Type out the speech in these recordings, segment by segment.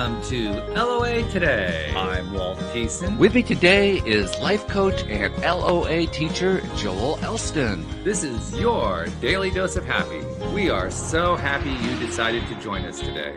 Welcome to LOA Today. I'm Walt Thiessen. With me today is life coach and LOA teacher Joel Elston. This is your daily dose of happy. We are so happy you decided to join us today.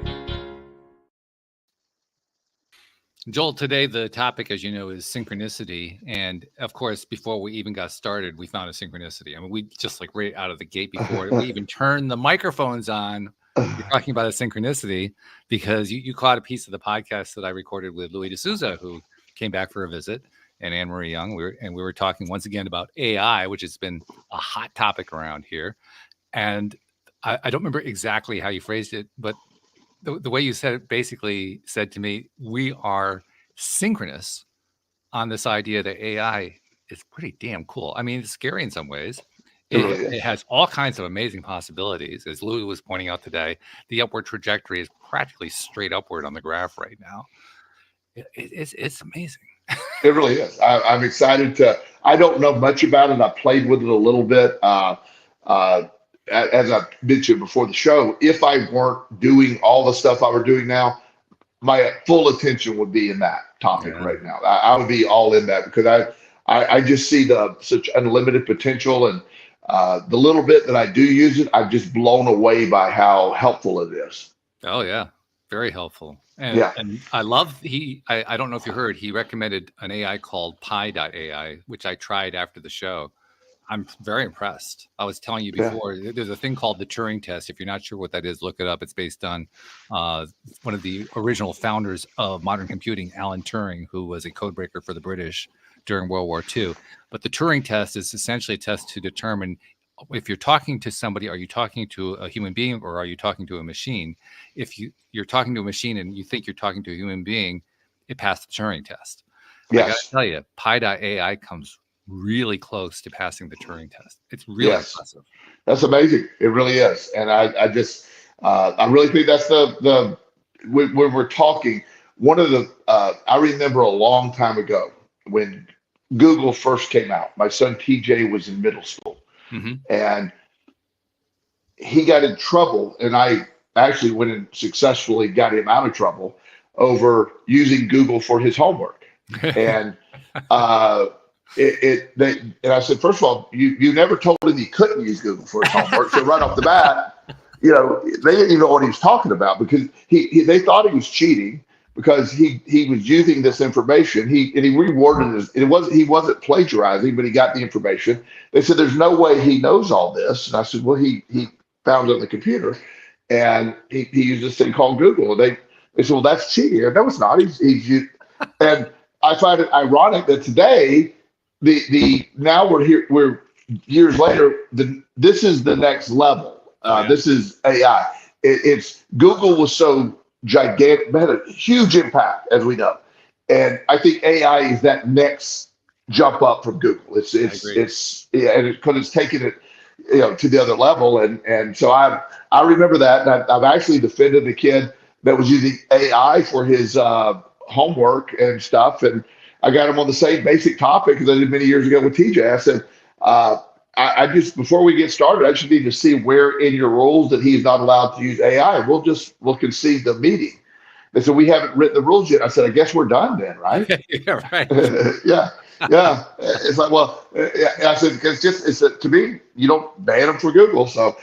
Joel, today the topic, as you know, is synchronicity. And of course, before we even got started, we found a synchronicity. I mean, we just like right out of the gate before we even turned the microphones on, you're talking about a synchronicity because you caught a piece of the podcast that I recorded with Louis D'Souza, who came back for a visit, and Anne-Marie Young. We were talking once again about AI, which has been a hot topic around here. And I don't remember exactly how you phrased it, but the way you said it basically said to me, we are synchronous on this idea that AI is pretty damn cool. I mean, it's scary in some ways. It has all kinds of amazing possibilities. As Louis was pointing out today, the upward trajectory is practically straight upward on the graph right now. It's amazing. It really is. I'm excited I don't know much about it. I played with it a little bit. As I mentioned before the show, if I weren't doing all the stuff I were doing now, my full attention would be in that topic right now. I would be all in that because I just see such unlimited potential, and the little bit that I do use it, I'm just blown away by how helpful it is. Oh yeah, very helpful. And I love I don't know if you heard, he recommended an AI called Pi.ai, which I tried after the show. I'm very impressed. I was telling you before, there's a thing called the Turing test. If you're not sure what that is, look it up. It's based on one of the original founders of modern computing, Alan Turing, who was a code breaker for the British during World War II. But the Turing test is essentially a test to determine if you're talking to somebody, are you talking to a human being or are you talking to a machine? If you're talking to a machine and you think you're talking to a human being, it passed the Turing test. Yes. I got to tell you, Pi.ai comes really close to passing the Turing test. It's really impressive. That's amazing. It really is. And I really think that's when we're talking, one of the, I remember a long time ago when Google first came out, my son TJ was in middle school and he got in trouble, and I actually went and successfully got him out of trouble over using Google for his homework. And and I said, first of all, you never told him he couldn't use Google for his homework. So right off the bat, they didn't even know what he was talking about because they thought he was cheating because he was using this information. He rewarded it. He wasn't plagiarizing, but he got the information. They said, there's no way he knows all this. And I said, well, he found it on the computer and he used this thing called Google. And they said, well, that's cheating. No, it's not. He's and I find it ironic that today, now we're years later, this is the next level. This is AI. It's Google was so gigantic, had a huge impact, as we know, and I think AI is that next jump up from Google. It's and because it's taken it to the other level, and so I remember that, and I've actually defended a kid that was using AI for his homework and stuff, and I got him on the same basic topic as I did many years ago with TJ. I said, I just, before we get started, I just need to see where in your rules that he's not allowed to use AI. We'll concede the meeting. They said, we haven't written the rules yet. I said, I guess we're done then, right? Yeah, right. Yeah. It's like, well, I said, because to me, you don't ban them for Google. So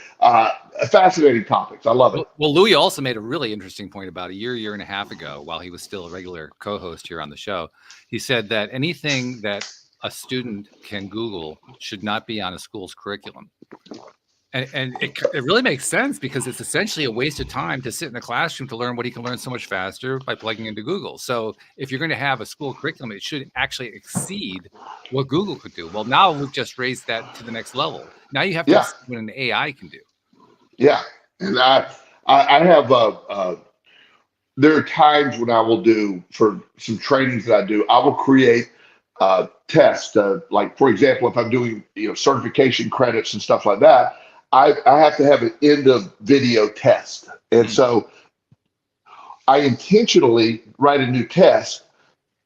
fascinating topics. I love it. Well, Louis also made a really interesting point about a year and a half ago, while he was still a regular co-host here on the show. He said that anything that a student can Google should not be on a school's curriculum. And it really makes sense because it's essentially a waste of time to sit in the classroom to learn what he can learn so much faster by plugging into Google. So if you're going to have a school curriculum, it should actually exceed what Google could do. Well, now we've just raised that to the next level. Now you have to see what an AI can do. Yeah. And I have, there are times when I will do, for some trainings that I do, I will create tests. Like, for example, if I'm doing certification credits and stuff like that, I have to have an end of video test. And so I intentionally write a new test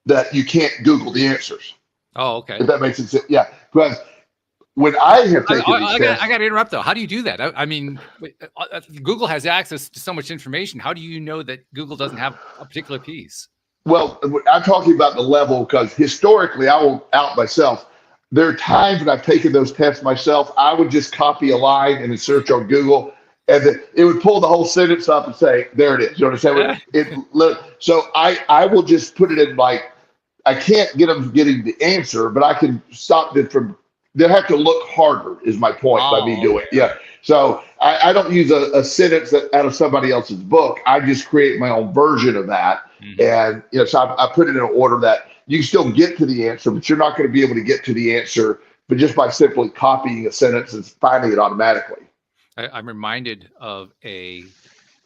that you can't Google the answers. Oh, okay. If that makes sense. Yeah. Because when I have taken these I tests, got to interrupt though. How do you do that? I mean, Google has access to so much information. How do you know that Google doesn't have a particular piece? well, I'm talking about the level because historically, I will out myself. There are times when I've taken those tests myself. I would just copy a line and then search on Google, and it would pull the whole sentence up and say, "There it is." You understand? So I will just put it in like I can't get them getting the answer, but I can stop them from. They have to look harder. Is my point by me doing it. Yeah. So I don't use a sentence out of somebody else's book. I just create my own version of that, and so I put it in an order that you can still get to the answer, but you're not going to be able to get to the answer, but just by simply copying a sentence and finding it automatically. I'm reminded of I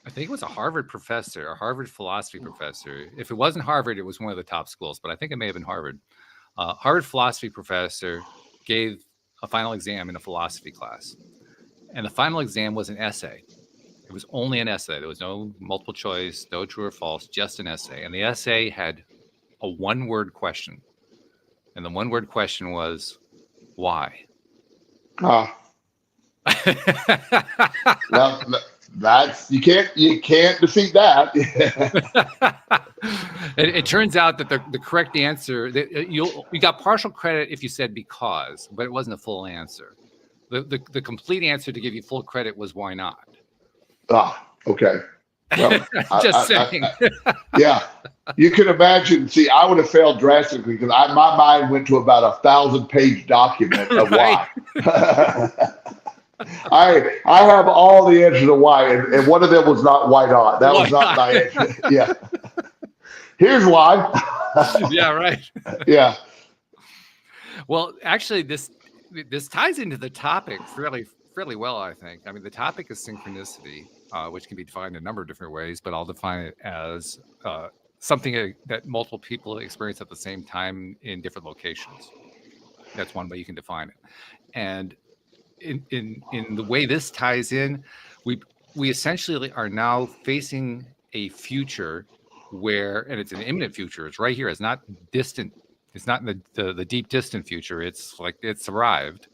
think it was a Harvard professor, a Harvard philosophy professor. If it wasn't Harvard, it was one of the top schools, but I think it may have been Harvard. Harvard philosophy professor gave a final exam in a philosophy class. And the final exam was an essay. It was only an essay. There was no multiple choice, no true or false, just an essay. And the essay had a one-word question. And the one-word question was, why? Well, that's you can't defeat that. It turns out that the correct answer, you got partial credit if you said because, but it wasn't a full answer. The complete answer to give you full credit was why not. Okay. Well, Just saying. Yeah, you can imagine. See, I would have failed drastically because my mind went to about 1,000-page document of why. I have all the answers to why, and one of them was not why not. That was not my answer. Yeah. Here's why. Yeah, right. Yeah. Well, actually, this ties into the topic fairly well, I think. I mean, the topic is synchronicity, which can be defined in a number of different ways, but I'll define it as something that multiple people experience at the same time in different locations. That's one way you can define it. And in the way this ties in, we essentially are now facing a future where, and it's an imminent future, it's right here, it's not distant, it's not in the deep distant future, it's like it's arrived,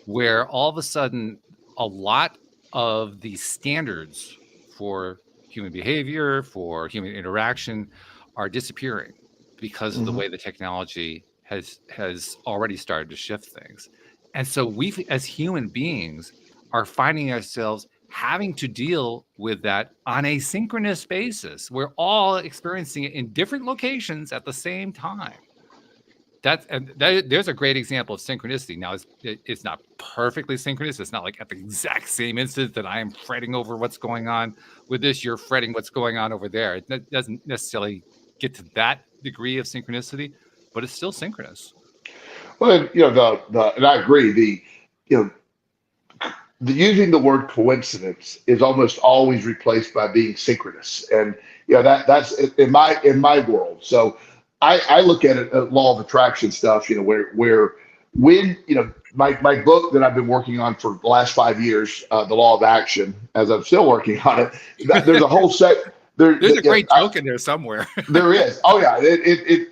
where all of a sudden a lot of the standards for human behavior, for human interaction are disappearing because of the way the technology has already started to shift things. And so we, as human beings, are finding ourselves having to deal with that on a synchronous basis. We're all experiencing it in different locations at the same time. There's a great example of synchronicity. Now, it's not perfectly synchronous. It's not like at the exact same instant that I am fretting over what's going on with this, you're fretting what's going on over there. It doesn't necessarily get to that degree of synchronicity, but it's still synchronous. Well, and I agree. Using the word coincidence is almost always replaced by being synchronous, and that's in my world. So I look at it, law of attraction stuff. Where when my book that I've been working on for the last 5 years, the law of action, as I'm still working on it. There's a whole set. There's a great joke in there somewhere. There is. Oh yeah.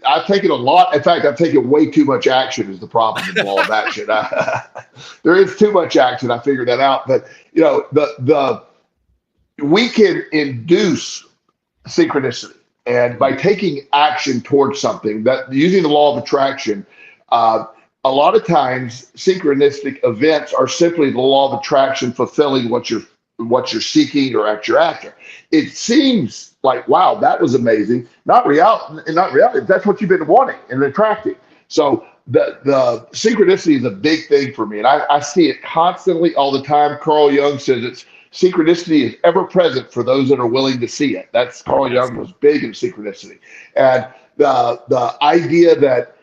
I've taken a lot. In fact, I've taken way too much action is the problem with the law of action. There is too much action. I figured that out. But we can induce synchronicity, and by taking action towards something, that using the law of attraction, a lot of times synchronistic events are simply the law of attraction fulfilling what you're seeking or at you're after. It seems like, wow, that was amazing. Not reality. That's what you've been wanting and attracting. So the synchronicity is a big thing for me, and I see it constantly all the time. Carl Jung says synchronicity is ever present for those that are willing to see it. That's Carl Jung was big in synchronicity, and the idea that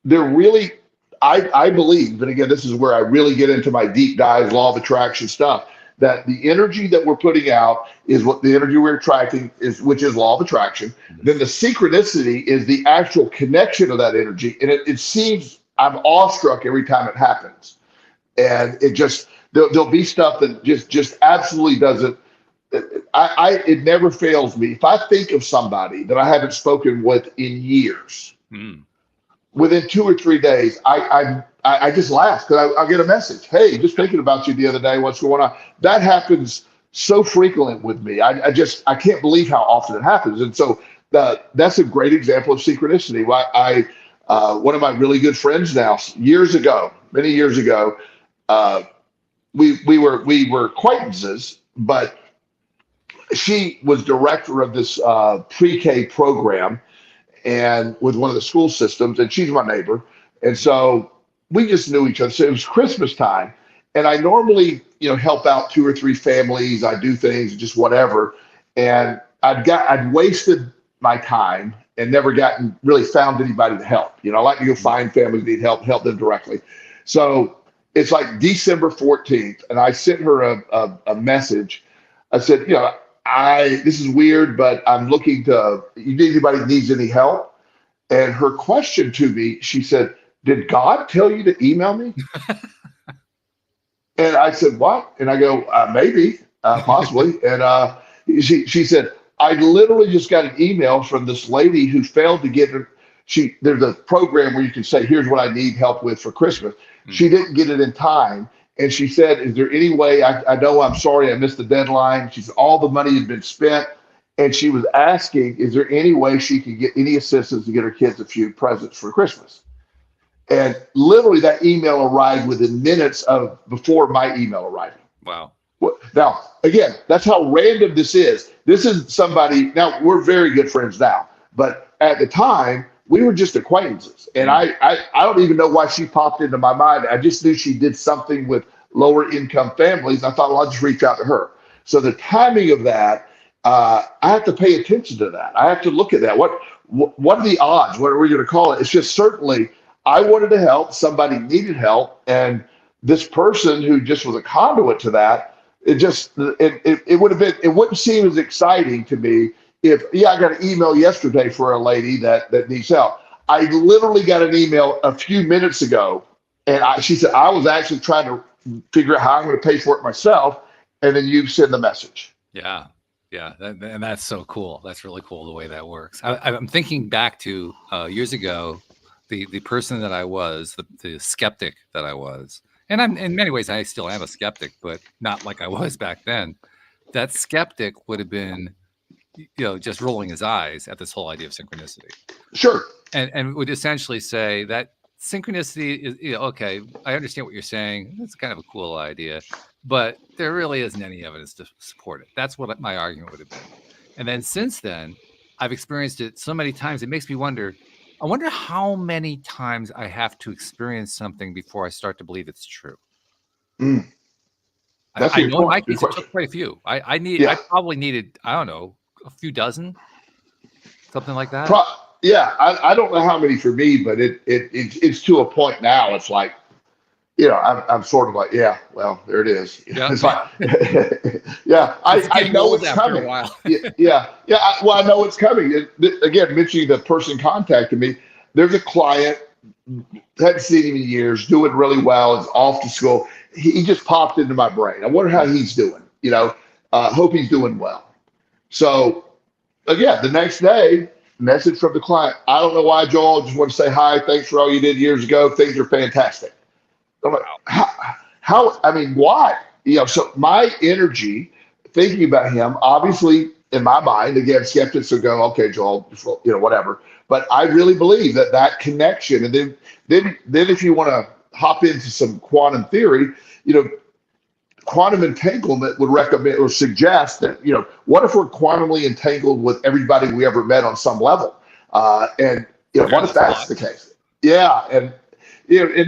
they're really, I believe, but again, this is where I really get into my deep dive law of attraction stuff, that the energy that we're putting out is what the energy we're attracting is, which is law of attraction. Then the synchronicity is the actual connection of that energy. And it seems, I'm awestruck every time it happens. And it just, there'll be stuff that just absolutely doesn't, it never fails me. If I think of somebody that I haven't spoken with in years, within 2 or 3 days, I just laugh because I'll get a message. Hey, just thinking about you the other day. What's going on? That happens so frequent with me. I can't believe how often it happens. And so that's a great example of synchronicity. One of my really good friends now, many years ago, we were acquaintances, but she was director of this pre-K program and with one of the school systems, and she's my neighbor. And so we just knew each other. So it was Christmas time, and I normally, help out 2 or 3 families. I do things, just whatever. And I'd wasted my time and never really found anybody to help. I like to go find families that need help them directly. So it's like December 14th, and I sent her a message. I said, this is weird, but I'm looking to, anybody needs any help? And her question to me, she said, did God tell you to email me? And I said, what? And I go, maybe, possibly. And she said, I literally just got an email from this lady who failed to get her. There's a program where you can say, here's what I need help with for Christmas. She didn't get it in time. And she said, is there any way, I know I'm sorry I missed the deadline. She said, all the money had been spent. And she was asking, is there any way she could get any assistance to get her kids a few presents for Christmas? And literally that email arrived within minutes before my email arrived. Wow. Now, again, that's how random this is. This is somebody, now we're very good friends now, but at the time, we were just acquaintances. And I don't even know why she popped into my mind. I just knew she did something with lower income families. I thought, well, I'll just reach out to her. So the timing of that, I have to pay attention to that. I have to look at that. What are the odds? What are we going to call it? It's just certainly I wanted to help. Somebody needed help. And this person who just was a conduit to that, it wouldn't seem as exciting to me if, I got an email yesterday for a lady that needs help. I literally got an email a few minutes ago, and she said, I was actually trying to figure out how I'm going to pay for it myself. And then you send the message. Yeah. Yeah. And that's so cool. That's really cool the way that works. I'm thinking back to years ago, the person that I was, the skeptic that I was. And I'm in many ways, I still am a skeptic, but not like I was back then. That skeptic would have been, just rolling his eyes at this whole idea of synchronicity. Sure. And would essentially say that synchronicity is, okay, I understand what you're saying. It's kind of a cool idea, but there really isn't any evidence to support it. That's what my argument would have been. And then since then, I've experienced it so many times, it makes me wonder, I wonder how many times I have to experience something before I start to believe it's true. Mm. I know in my case, it took quite a few. I probably needed, I don't know, a few dozen, something like that. I don't know how many for me, but it's to a point now. It's like, I'm sort of like, well, there it is. Yeah. It's like, I know it's coming. I know it's coming. Again, mentioning the person contacted me, there's a client, hadn't seen him in years, doing really well, is off to school. He just popped into my brain. I wonder how he's doing, hope he's doing well. So again, the next day, message from the client. I don't know why, Joel, just want to say hi. Thanks for all you did years ago. Things are fantastic. I'm like, why? So my energy thinking about him, obviously in my mind, again, skeptics will go, okay, Joel, whatever. But I really believe that connection. And then if you want to hop into some quantum theory, quantum entanglement would recommend or suggest that, what if we're quantumly entangled with everybody we ever met on some level? What if that's the case? Yeah. And,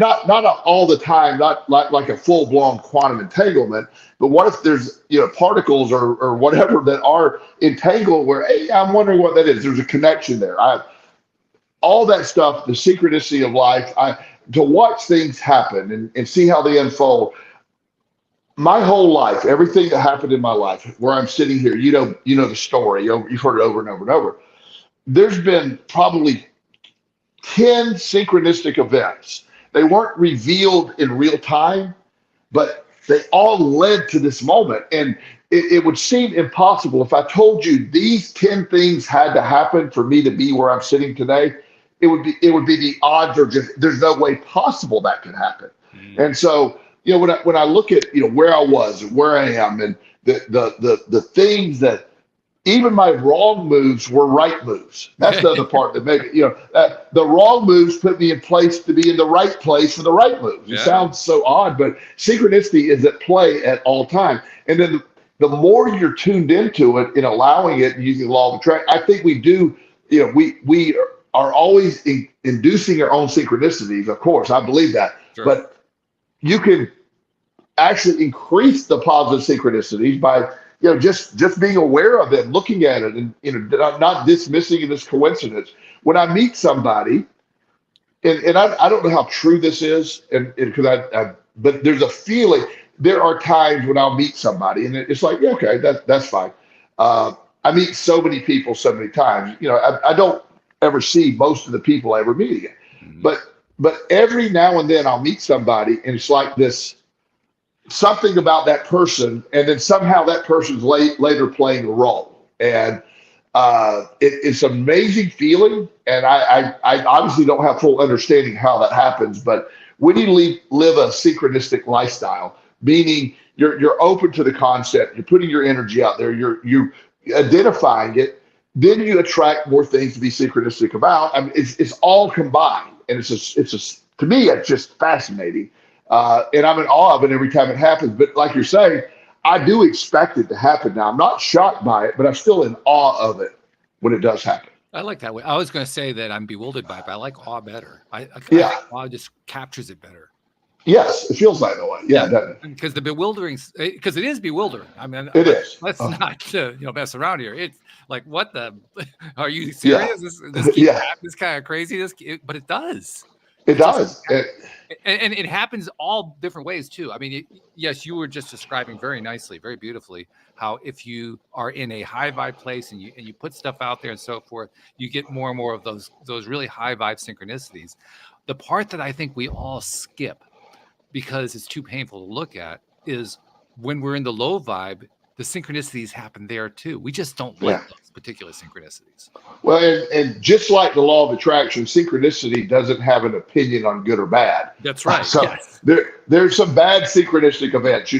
not all the time, not like a full blown quantum entanglement, but what if there's, particles or whatever that are entangled where, hey, I'm wondering what that is. There's a connection there. All that stuff, the synchronicity of life, to watch things happen and see how they unfold. My whole life, everything that happened in my life, where I'm sitting here, the story, you've heard it over and over and over. There's been probably 10 synchronistic events. They weren't revealed in real time, but they all led to this moment. And it would seem impossible if I told you these 10 things had to happen for me to be where I'm sitting today. it would be the odds are just there's no way possible that could happen. And so when I look at where I was and where I am and the things that even my wrong moves were right moves. That's the other part that maybe the wrong moves put me in place to be in the right place for the right moves. It sounds so odd, but synchronicity is at play at all time. And then the more you're tuned into it and allowing it and using the law of attraction, I think we do. We are always inducing our own synchronicities. Of course, I believe that, but you can actually increase the positive synchronicities by just being aware of it, looking at it, and not dismissing it as coincidence. When I meet somebody, and I don't know how true this is, and because but there's a feeling. There are times when I'll meet somebody, and it's like, okay, that's fine. I meet so many people so many times. I don't ever see most of the people I ever meet again, but every now and then I'll meet somebody, and it's like this. Something about that person, and then somehow that person's later playing a role, and it's an amazing feeling. And I obviously don't have full understanding how that happens, but when you live a synchronistic lifestyle, meaning you're open to the concept, you're putting your energy out there, you're identifying it, then you attract more things to be synchronistic about. I mean, it's all combined, and it's just to me, it's just fascinating. And I'm in awe of it every time it happens. But like you're saying, I do expect it to happen now. I'm not shocked by it, but I'm still in awe of it when it does happen. I like that way. I was going to say that I'm bewildered by it, but I like awe better. I think awe just captures it better. Yes, it feels like that way. Yeah, because the bewildering, because it is bewildering. I mean, it is. Let's not mess around here. It's like, what the? Are you serious? Yeah. This kind of crazy. But it does. It does. And it happens all different ways too. I mean, yes, you were just describing very nicely, very beautifully, how if you are in a high vibe place and you put stuff out there and so forth, you get more and more of those really high vibe synchronicities. The part that I think we all skip because it's too painful to look at is when we're in the low vibe, the synchronicities happen there too. We just don't like those particular synchronicities. Well, and just like the law of attraction, synchronicity doesn't have an opinion on good or bad. That's right. So yes. there's some bad synchronistic events.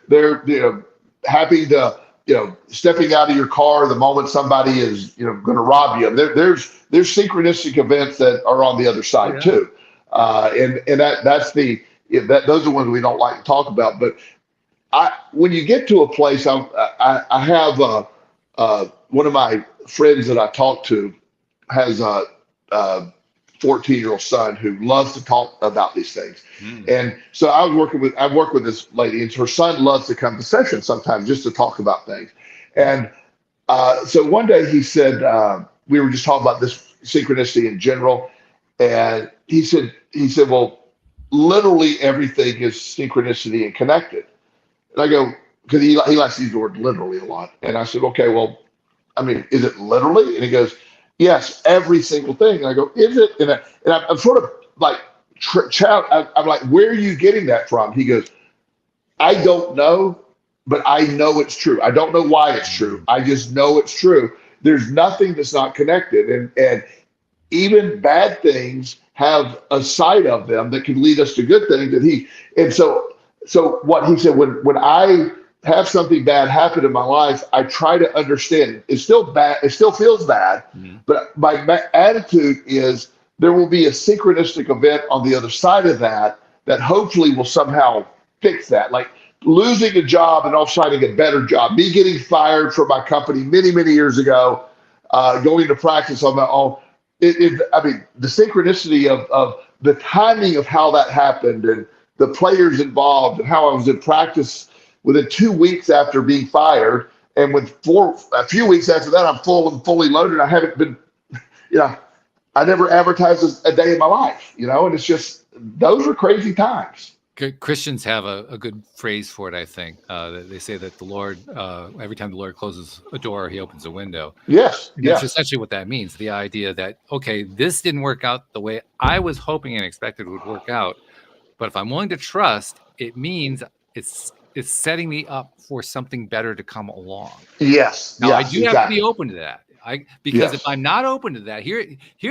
They're happy to stepping out of your car the moment somebody is going to rob you. There's synchronistic events that are on the other side too, and that's those are the ones we don't like to talk about. But when you get to a place, I have one of my friends that I talk to has a 14-year-old son who loves to talk about these things. And so I work with this lady, and her son loves to come to sessions sometimes just to talk about things. And so one day he said, we were just talking about this synchronicity in general. And he said, well, literally everything is synchronicity and connected. And I go, because he likes to use the word literally a lot. And I said, okay, well, I mean, is it literally? And he goes, yes, every single thing. And I go, is it? And I'm sort of like, I'm like, where are you getting that from? He goes, I don't know, but I know it's true. I don't know why it's true. I just know it's true. There's nothing that's not connected. And even bad things have a side of them that can lead us to good things. And so what he said, when I have something bad happen in my life, I try to understand it. It's still bad. It still feels bad. But my attitude is there will be a synchronistic event on the other side of that hopefully will somehow fix that. Like losing a job and also finding a better job, me getting fired from my company many, many years ago, going to practice on my own. I mean, the synchronicity of the timing of how that happened and the players involved and how I was in practice within 2 weeks after being fired. And a few weeks after that, I'm fully loaded. I haven't been, I never advertised a day in my life, and it's just, those are crazy times. Christians have a good phrase for it, I think. They say that the Lord, every time the Lord closes a door, he opens a window. Yes. And that's essentially what that means. The idea that, okay, this didn't work out the way I was hoping and expected it would work out. But if I'm willing to trust, it means it's setting me up for something better to come along. Yes. Now, I do have to be open to that. Because if I'm not open to that, here,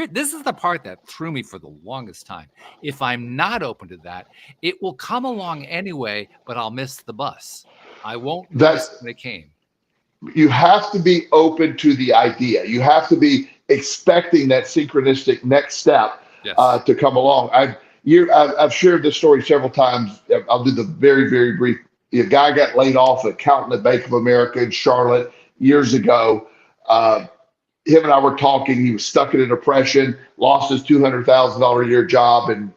this is the part that threw me for the longest time. If I'm not open to that, it will come along anyway, but I'll miss the bus. I won't notice when it came. You have to be open to the idea. You have to be expecting that synchronistic next step to come along. I've shared this story several times. I'll do the very, very brief. A guy got laid off, an accountant at Bank of America in Charlotte years ago. Him and I were talking. He was stuck in a depression, lost his $200,000 a year job, and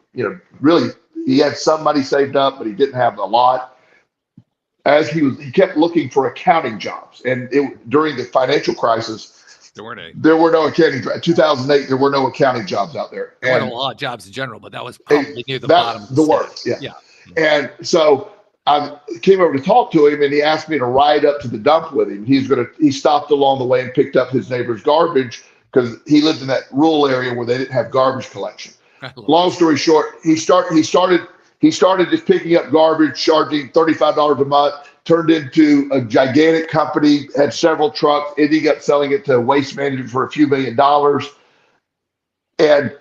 really he had some money saved up, but he didn't have a lot. As he kept looking for accounting jobs, and during the financial crisis, there were no accounting. 2008, there were no accounting jobs out there. There weren't a lot of jobs in general, but that was probably near the bottom. The worst, yeah. And so I came over to talk to him, and he asked me to ride up to the dump with him. He stopped along the way and picked up his neighbor's garbage because he lived in that rural area where they didn't have garbage collection. Long story short, he started just picking up garbage, charging $35 a month, turned into a gigantic company, had several trucks, ending up selling it to Waste Management for a few $1 million. And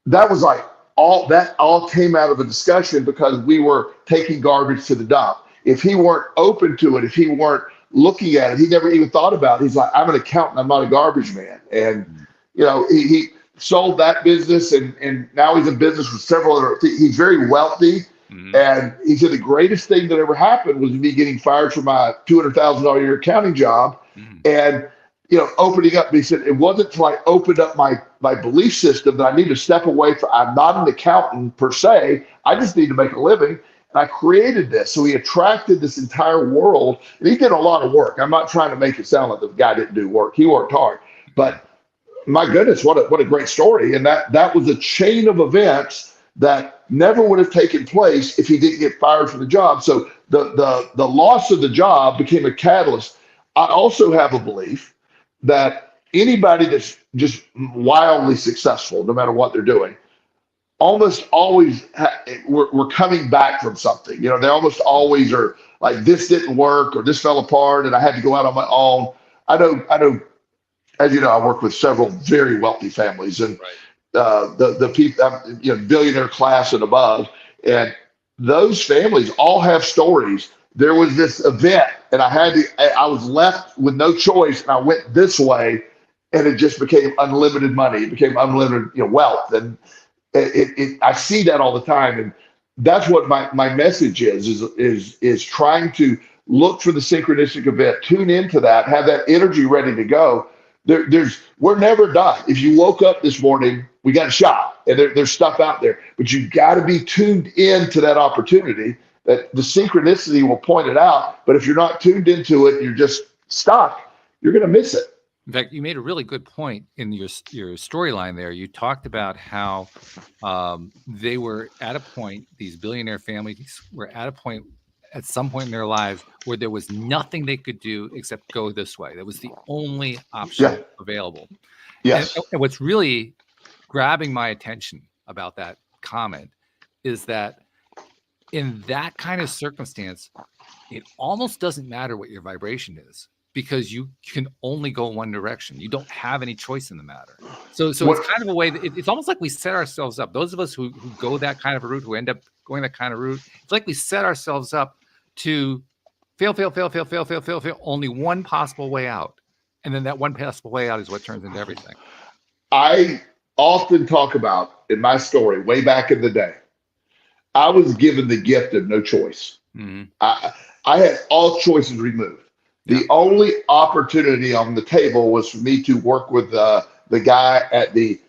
that was like, all came out of a discussion because we were taking garbage to the dump. If he weren't open to it, if he weren't looking at it, he never even thought about it. He's like, I'm an accountant, I'm not a garbage man. And, he sold that business, and now he's in business with several other. He's very wealthy, and he said the greatest thing that ever happened was me getting fired from my $200,000 a year accounting job, and opening up. He said it wasn't until I opened up my belief system that I need to step away from. I'm not an accountant per se. I just need to make a living, and I created this. So he attracted this entire world, and he did a lot of work. I'm not trying to make it sound like the guy didn't do work. He worked hard, but my goodness, what a great story. And that was a chain of events that never would have taken place if he didn't get fired from the job. So the loss of the job became a catalyst. I also have a belief that anybody that's just wildly successful, no matter what they're doing, almost always we're coming back from something. They almost always are like, this didn't work or this fell apart and I had to go out on my own. I know. As you know, I work with several very wealthy families, and the people, billionaire class and above, and those families all have stories. There was this event, and I was left with no choice, and I went this way, and it just became unlimited money. It became unlimited, wealth, and I see that all the time, and that's what my message is trying to look for the synchronistic event, tune into that, have that energy ready to go. We're never done. If you woke up this morning, we got a shot, and there's stuff out there, but you got to be tuned in to that opportunity. That the synchronicity will point it out, but if you're not tuned into it, you're just stuck. You're going to miss it. In fact, you made a really good point in your storyline there. You talked about how they were at a point; these billionaire families were at a point at some point in their lives where there was nothing they could do except go this way. That was the only option available. Yes. And what's really grabbing my attention about that comment is that in that kind of circumstance, it almost doesn't matter what your vibration is because you can only go one direction. You don't have any choice in the matter. So it's kind of a way that it's almost like we set ourselves up. Those of us who go that kind of a route, who end up going that kind of route, it's like we set ourselves up to fail. Only one possible way out. And then that one possible way out is what turns into everything. I often talk about in my story, way back in the day, I was given the gift of no choice. Mm-hmm. I had all choices removed. The only opportunity on the table was for me to work with the guy at the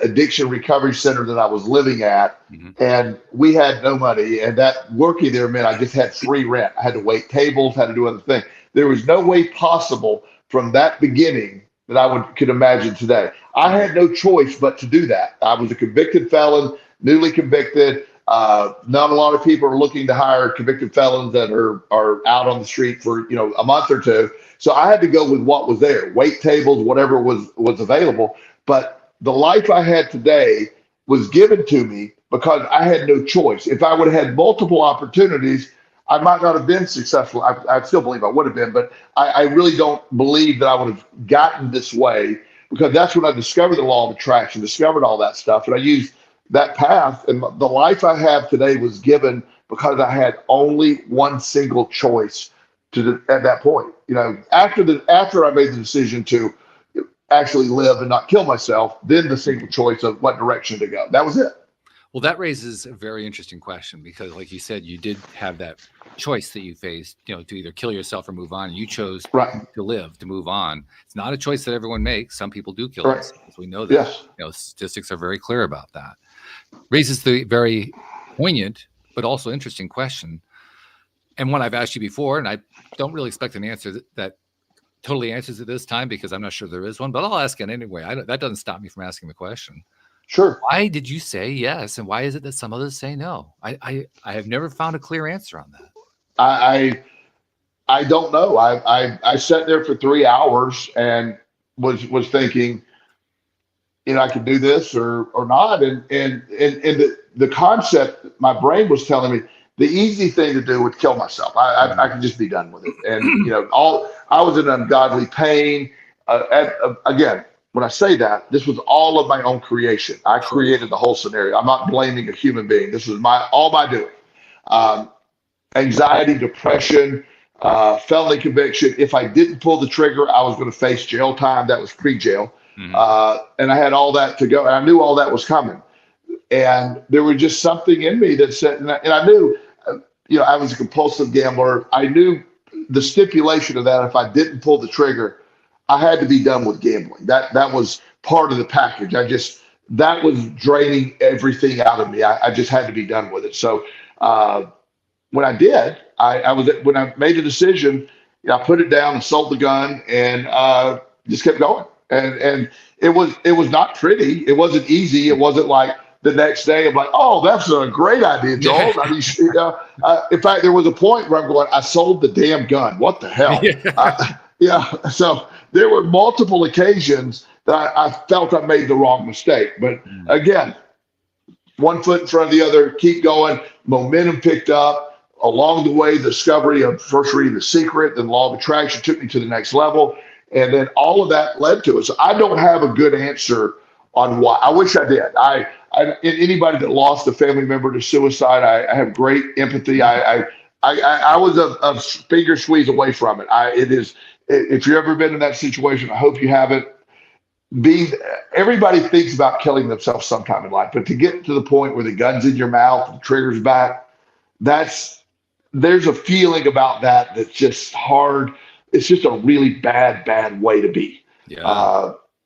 addiction recovery center that I was living at. Mm-hmm. And we had no money. And that working there meant I just had free rent. I had to wait tables, had to do other things. There was no way possible from that beginning that I could imagine today. I had no choice but to do that. I was a convicted felon, newly convicted. Not a lot of people are looking to hire convicted felons that are out on the street for a month or two. So I had to go with what was there, wait tables, whatever was available. But the life I had today was given to me because I had no choice. If I would have had multiple opportunities, I might not have been successful. I still believe I would have been, but I really don't believe that I would have gotten this way, because that's when I discovered the law of attraction, discovered all that stuff. And I used that path, and the life I have today was given because I had only one single choice at that point. After I made the decision to actually live and not kill myself, then the single choice of what direction to go. That was it. Well, that raises a very interesting question, because like you said, you did have that choice that you faced, to either kill yourself or move on. You chose to live, to move on. It's not a choice that everyone makes. Some people do kill themselves. We know that. Yes. Statistics are very clear about that. Raises the very poignant but also interesting question, and one I've asked you before, and I don't really expect an answer that totally answers it this time, because I'm not sure there is one, but I'll ask it anyway. That doesn't stop me from asking the question. Sure. Why did you say yes, and why is it that some others say no? I have never found a clear answer on that. I don't know. I sat there for 3 hours and was thinking, I could do this or not, and the concept, my brain was telling me the easy thing to do would kill myself. I could just be done with it, and I was in ungodly pain. Again, when I say that, this was all of my own creation. I created the whole scenario. I'm not blaming a human being. This was all my doing. Anxiety, depression, felony conviction. If I didn't pull the trigger, I was going to face jail time. That was pre-jail. And I had all that to go. And I knew all that was coming. And there was just something in me that said, and I knew, I was a compulsive gambler. I knew the stipulation of that. If I didn't pull the trigger, I had to be done with gambling. That was part of the package. That was draining everything out of me. I just had to be done with it. So when I did, when I made a decision, I put it down and sold the gun and just kept going. And it was not pretty. It wasn't easy. It wasn't like the next day I'm like, oh, that's a great idea, Joel. In fact, there was a point where I'm going, I sold the damn gun. What the hell? So there were multiple occasions that I felt I made the wrong mistake. But again, one foot in front of the other, keep going. Momentum picked up. Along the way, the discovery of first reading The Secret and Law of Attraction took me to the next level. And then all of that led to it. So I don't have a good answer on why. I wish I did. Anybody that lost a family member to suicide, I have great empathy. I was a finger squeeze away from it. If you've ever been in that situation, I hope you haven't. Everybody thinks about killing themselves sometime in life, but to get to the point where the gun's in your mouth, the trigger's back, there's a feeling about that that's just hard. It's just a really bad way to be.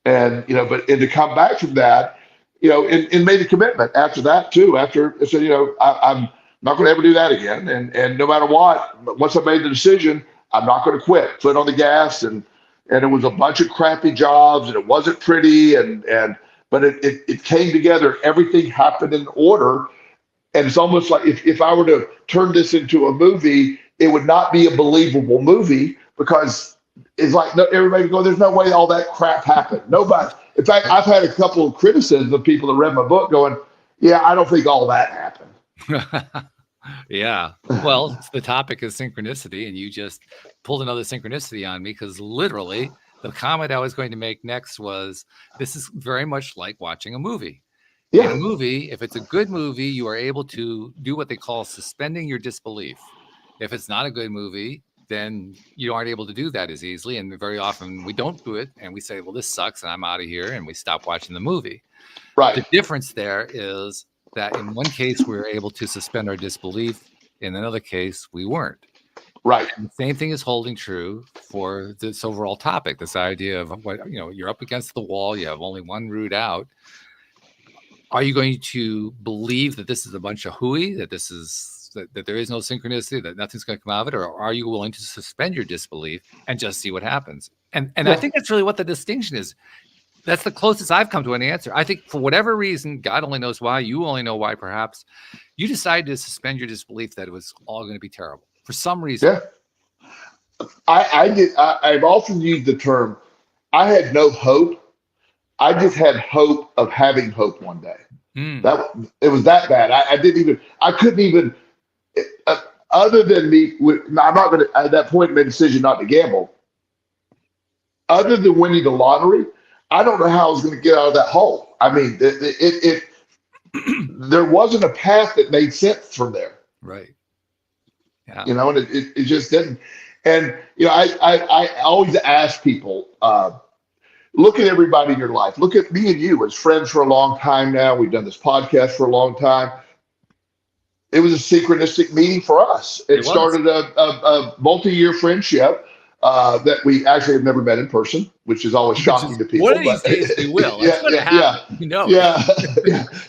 And to come back from that, and made a commitment after that too. After I said, I'm not going to ever do that again. And no matter what, once I made the decision, I'm not going to quit. Foot on the gas, and it was a bunch of crappy jobs, and it wasn't pretty, but it came together. Everything happened in order, and it's almost like if I were to turn this into a movie, it would not be a believable movie, because it's like everybody go, there's no way all that crap happened. Nobody. In fact, I've had a couple of criticisms of people that read my book going, yeah, I don't think all that happened. Yeah. Well, the topic is synchronicity, and you just pulled another synchronicity on me, because literally the comment I was going to make next was, this is very much like watching a movie. In a movie, if it's a good movie, you are able to do what they call suspending your disbelief. If it's not a good movie, then you aren't able to do that as easily. And very often we don't do it, and we say, well, this sucks and I'm out of here, and we stop watching the movie. Right. The difference there is that in one case, we were able to suspend our disbelief. In another case, we weren't. Right. And the same thing is holding true for this overall topic, this idea of what, you're up against the wall, you have only one route out. Are you going to believe that this is a bunch of hooey, that there is no synchronicity, that nothing's going to come out of it? Or are you willing to suspend your disbelief and just see what happens? And I think that's really what the distinction is. That's the closest I've come to an answer. I think for whatever reason, God only knows why, you only know why, perhaps, you decided to suspend your disbelief that it was all going to be terrible for some reason. Yeah. I've often used the term, I had no hope. I just had hope of having hope one day. It was that bad. I couldn't even, other than me, I'm not going to, at that point, made a decision not to gamble. Other than winning the lottery, I don't know how I was going to get out of that hole. I mean, there wasn't a path that made sense from there. Right. Yeah. You know, and it just didn't. And, you know, I always ask people, look at everybody in your life. Look at me and you as friends for a long time now. We've done this podcast for a long time. It was a synchronistic meeting for us. It started a multi-year friendship that we actually have never met in person, which is always shocking to people. One of these days we will.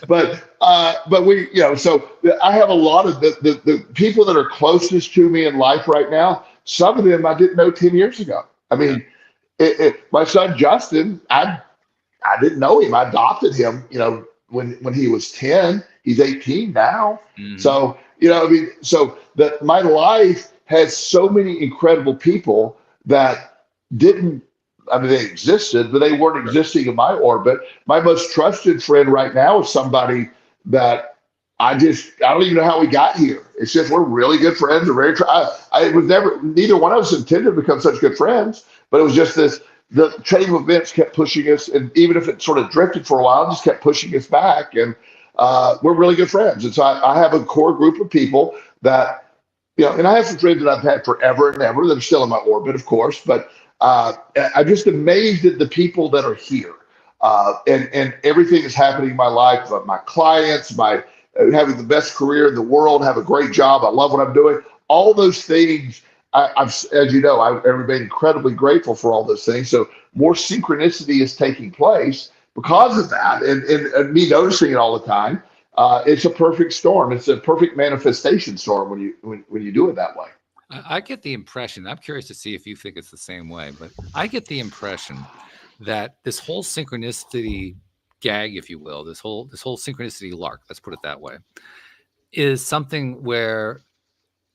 But we, you know, so I have a lot of the people that are closest to me in life right now. Some of them I didn't know 10 years ago. I mean, my son Justin, I didn't know him. I adopted him, you know, when he was 10. He's 18 now. Mm-hmm. So, you know, I mean, so that my life has so many incredible people that didn't, I mean, they existed, but they weren't existing in my orbit. My most trusted friend right now is somebody that I don't even know how we got here. It's just, we're really good friends. We're neither one of us intended to become such good friends, but it was just the chain of events kept pushing us. And even if it sort of drifted for a while, it just kept pushing us back. And we're really good friends. And so I have a core group of people that, you know, and I have some friends that I've had forever and ever that are still in my orbit, of course, but I'm just amazed at the people that are here. And everything that's happening in my life, my clients, having the best career in the world, have a great job. I love what I'm doing. All those things, as you know, I remain incredibly grateful for all those things. So more synchronicity is taking place because of that, and me noticing it all the time. It's a perfect storm. It's a perfect manifestation storm when you do it that way. I get the impression, I'm curious to see if you think it's the same way, but I get the impression that this whole synchronicity gag, if you will, this whole synchronicity lark, let's put it that way, is something where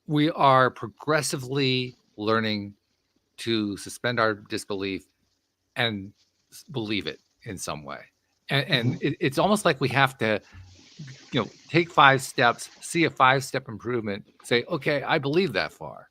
we are progressively learning to suspend our disbelief and believe it in some way. And it's almost like we have to, you know, take 5 steps, see a 5-step improvement, say, okay, I believe that far.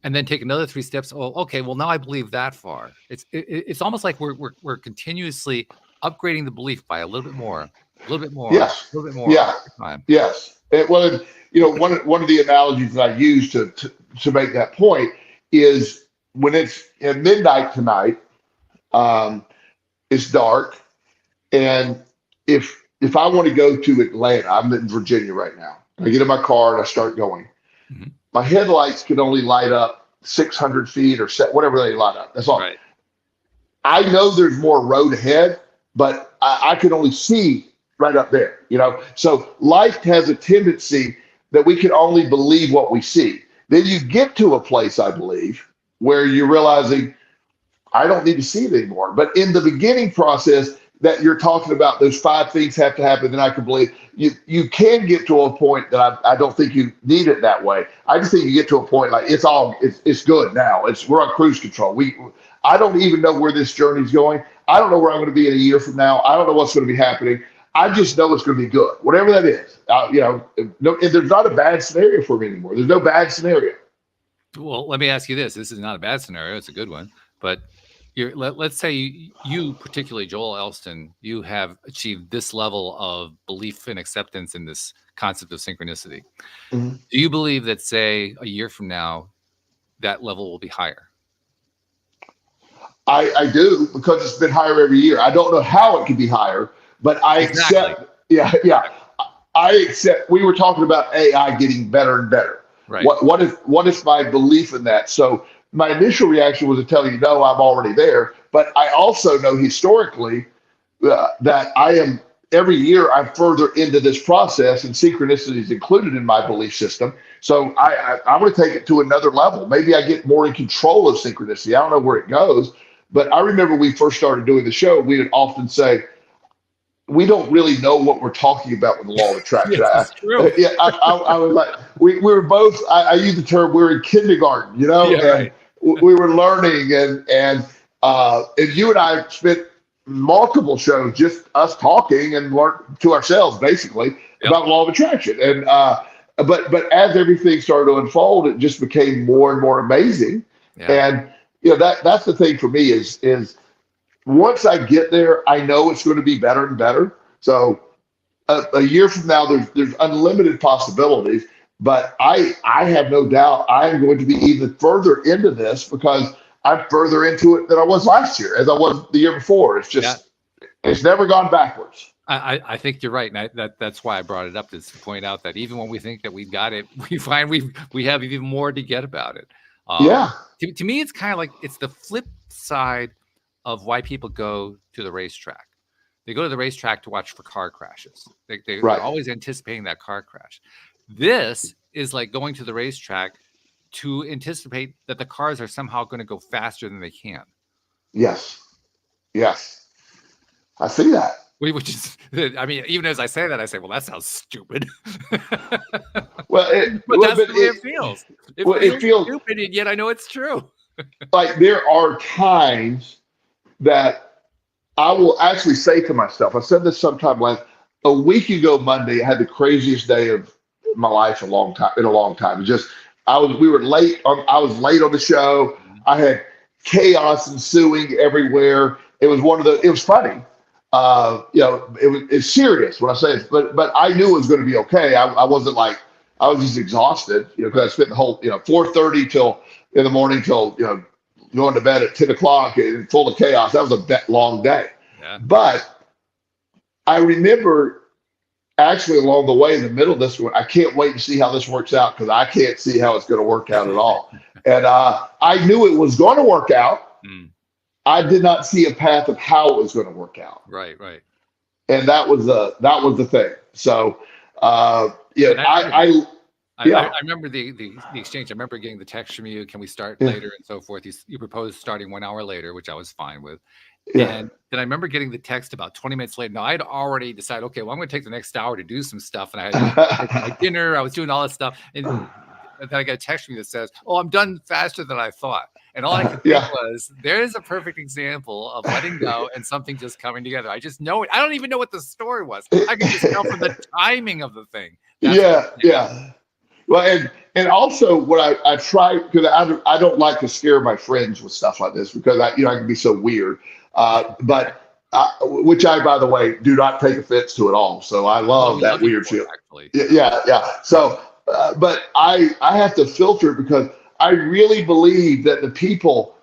And then take another 3 steps. Oh, okay, well, now I believe that far. It's almost like we're continuously upgrading the belief by a little bit more, Yes. a little bit more. Yeah. Time. Yes. Well, you know, one of the analogies that I use to make that point is when it's at midnight tonight, it's dark, and if I want to go to Atlanta, I'm in Virginia right now. I get in my car and I start going. Mm-hmm. My headlights can only light up 600 feet or whatever they light up. That's all. Right. I know there's more road ahead, but I can only see right up there, you know? So life has a tendency that we can only believe what we see. Then you get to a place, I believe, where you're realizing, I don't need to see it anymore. But in the beginning process that you're talking about, those 5 things have to happen, then I can believe you can get to a point that I don't think you need it that way. I just think you get to a point like it's good now. We're on cruise control. I don't even know where this journey's going. I don't know where I'm going to be in a year from now. I don't know what's going to be happening. I just know it's going to be good, whatever that is. You know, there's not a bad scenario for me anymore. There's no bad scenario. Well, let me ask you this. This is not a bad scenario. It's a good one. But let's say you, particularly Joel Elston, you have achieved this level of belief and acceptance in this concept of synchronicity. Mm-hmm. Do you believe that, say, a year from now, that level will be higher? I do, because it's been higher every year. I don't know how it could be higher, but I accept. Yeah. I accept. We were talking about AI getting better and better. Right. What is my belief in that? So my initial reaction was to tell you, no, I'm already there. But I also know historically that I am, every year I'm further into this process, and synchronicity is included in my belief system. So I'm going to take it to another level. Maybe I get more in control of synchronicity. I don't know where it goes. But I remember when we first started doing the show, we would often say, we don't really know what we're talking about with the law of attraction. Yes, true. I was like, we were both, I use the term, we're in kindergarten, you know, and right. We were learning, and you and I spent multiple shows just us talking and learn to ourselves basically about the law of attraction. but as everything started to unfold, it just became more and more amazing. Yeah. And that's the thing for me is once I get there, I know it's going to be better and better. So a year from now, there's unlimited possibilities. But I have no doubt I am going to be even further into this because I'm further into it than I was last year, as I was the year before. It's just it's never gone backwards. I think you're right, and that's why I brought it up, is to point out that even when we think that we've got it, we find we have even more to get about it. To me, it's kind of like it's the flip side of why people go to the racetrack. They go to the racetrack to watch for car crashes. They're always anticipating that car crash. This is like going to the racetrack to anticipate that the cars are somehow going to go faster than they can. Yes. I see that. Which is, I mean, even as I say that, I say, well, that sounds stupid. But that's the way it feels. It feels stupid, and yet I know it's true. Like there are times that I will actually say to myself, I said this sometime a week ago Monday, I had the craziest day of my life in a long time. I was late on the show. I had chaos ensuing everywhere. It was funny. It's serious when I say it, but I knew it was going to be okay. I wasn't like, I was just exhausted, because I spent the whole, 4:30 till in the morning till, going to bed at 10 o'clock and full of chaos. That was a long day. Yeah. But I remember actually along the way in the middle of this one, I can't wait to see how this works out because I can't see how it's going to work out at all. And I knew it was going to work out. I did not see a path of how it was going to work out. Right. And that was the thing. So I remember the exchange. I remember getting the text from you. Can we start later and so forth? You proposed starting 1 hour later, which I was fine with. Yeah. And then I remember getting the text about 20 minutes later. Now I'd already decided, okay, well, I'm going to take the next hour to do some stuff. And I had my dinner. I was doing all this stuff. And then I got a text from you that says, oh, I'm done faster than I thought. And all I could think was, there's a perfect example of letting go and something just coming together. I just know it. I don't even know what the story was. I could just tell from the timing of the thing. Yeah. Well, and also what I try, because I don't like to scare my friends with stuff like this because I can be so weird. Which I, by the way, do not take offense to at all. So I love that weird shit. Yeah. So, but I have to filter because I really believe that the people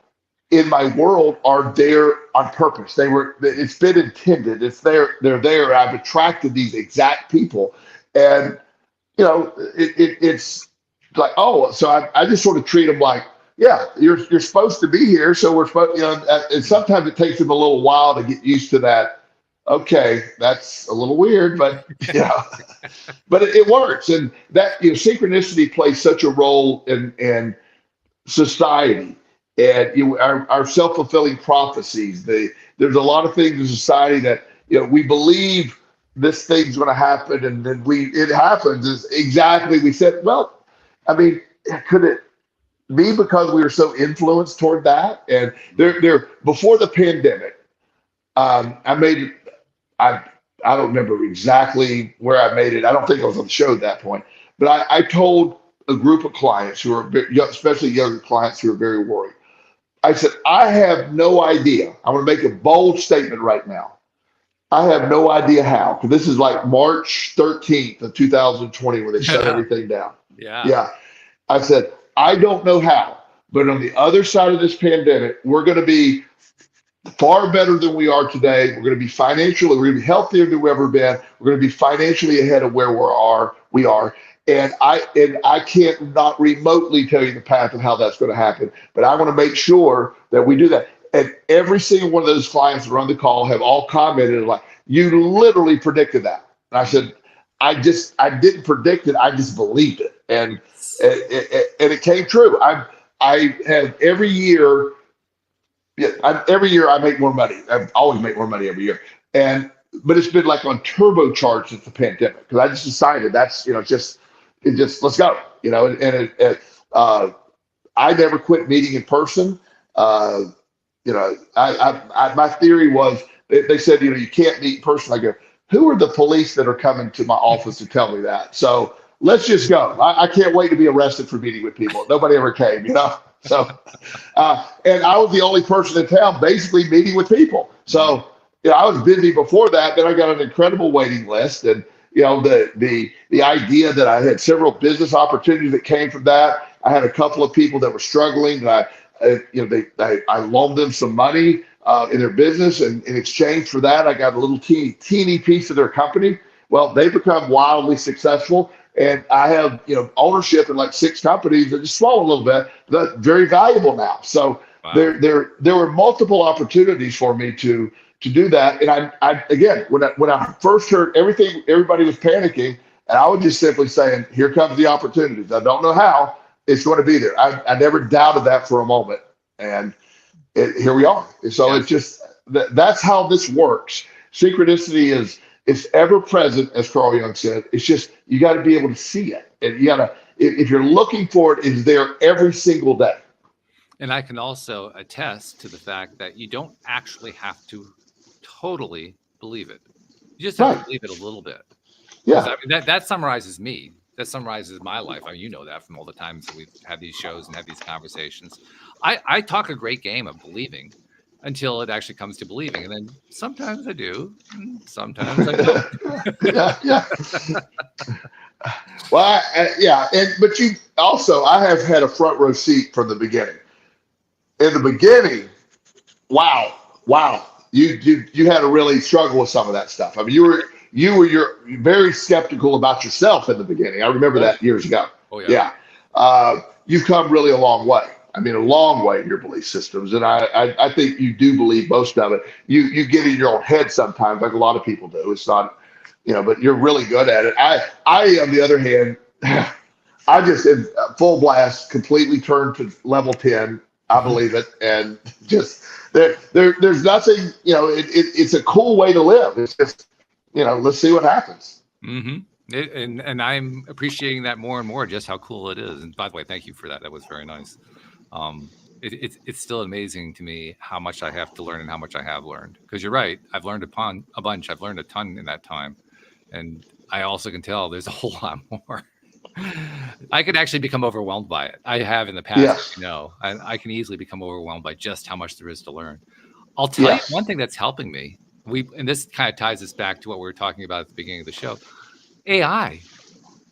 in my world are there on purpose. It's been intended. They're there. I've attracted these exact people, and it's like, oh, so I just sort of treat them like, yeah, you're supposed to be here, so we're supposed, and sometimes it takes them a little while to get used to that. Okay, that's a little weird, but but it works, and that synchronicity plays such a role in society, and our self-fulfilling prophecies. There's a lot of things in society that we believe this thing's going to happen, and then it happens is exactly we said. Well, I mean, could it be because we were so influenced toward that? And there before the pandemic, I don't remember exactly where I made it. I don't think I was on the show at that point, but I told a group of clients who are especially younger clients who are very worried. I said, I have no idea. I want to make a bold statement right now. I have no idea how, because this is like March 13th of 2020 when they shut everything down. Yeah. I said, I don't know how, but on the other side of this pandemic, we're going to be far better than we are today. We're going to be financially, we're going to be healthier than we've ever been. We're going to be financially ahead of where we are. And I can't not remotely tell you the path of how that's going to happen, but I want to make sure that we do that. And every single one of those clients that are on the call have all commented like, you literally predicted that. And I said, I didn't predict it. I just believed it. And it came true. I have every year I make more money. I always make more money every year. But it's been like on turbocharged since the pandemic because I just decided that's, just let's go, I never quit meeting in person. My theory was they said, you can't meet in person. I go, who are the police that are coming to my office to tell me that? So let's just go. I can't wait to be arrested for meeting with people. Nobody ever came, you know? So, and I was the only person in town basically meeting with people. So, you know, I was busy before that. Then I got an incredible waiting list, and you know, the idea that I had several business opportunities that came from that. I had a couple of people that were struggling. That I loaned them some money in their business, and in exchange for that, I got a little teeny piece of their company. Well, they've become wildly successful, and I have, you know, ownership in like 6 companies that just small a little bit, but very valuable now. So Wow. there were multiple opportunities for me to do that. And I again, when I first heard everything, everybody was panicking, and I was just simply saying, here comes the opportunities. I don't know how it's going to be there. I never doubted that for a moment, and here we are. So it's just that's how this works. Synchronicity it's ever present, as Carl Jung said. It's just you got to be able to see it, and you got to, if you're looking for it, it's there every single day. And I can also attest to the fact that you don't actually have to totally believe it. You just have to believe it a little bit. Yeah. I mean, that summarizes me. That summarizes my life. I mean, you know that from all the times that we've had these shows and had these conversations. I talk a great game of believing until it actually comes to believing. And then sometimes I do, and sometimes I don't. Yeah. Well, but you also, I have had a front row seat from the beginning. In the beginning, wow, you had to really struggle with some of that stuff. I mean, you're very skeptical about yourself in the beginning. I remember that years ago. Oh yeah. You've come really a long way. I mean, a long way in your belief systems, and I think you do believe most of it. You get in your own head sometimes, like a lot of people do. It's not, you know, but you're really good at it. I on the other hand, I just in full blast, completely turned to level 10. I believe it, and just there's nothing, you know. It's a cool way to live. It's just, you know, let's see what happens. Mm-hmm. And I'm appreciating that more and more, just how cool it is. And by the way, thank you for that. That was very nice. It's still amazing to me how much I have to learn and how much I have learned. Because you're right, I've learned a bunch. I've learned a ton in that time, and I also can tell there's a whole lot more. I could actually become overwhelmed by it. I have in the past. Yes. You know, I can easily become overwhelmed by just how much there is to learn. I'll tell you one thing that's helping me. And this kind of ties us back to what we were talking about at the beginning of the show. AI.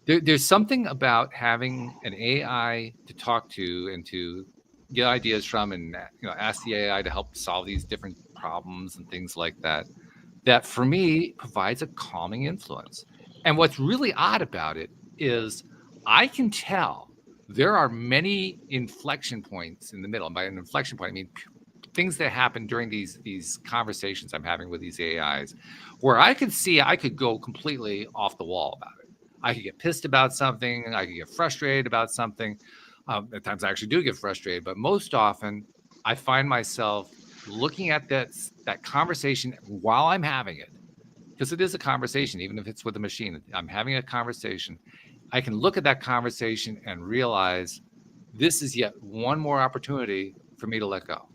There's something about having an AI to talk to and to get ideas from, and you know, ask the AI to help solve these different problems and things like that. That for me provides a calming influence. And what's really odd about it is I can tell there are many inflection points in the middle. And by an inflection point, I mean things that happen during these conversations I'm having with these AIs, where I could see I could go completely off the wall about it. I could get pissed about something. I could get frustrated about something. At times I actually do get frustrated, but most often I find myself looking at that conversation while I'm having it, because it is a conversation, even if it's with a machine. I'm having a conversation. I can look at that conversation and realize this is yet one more opportunity for me to let go.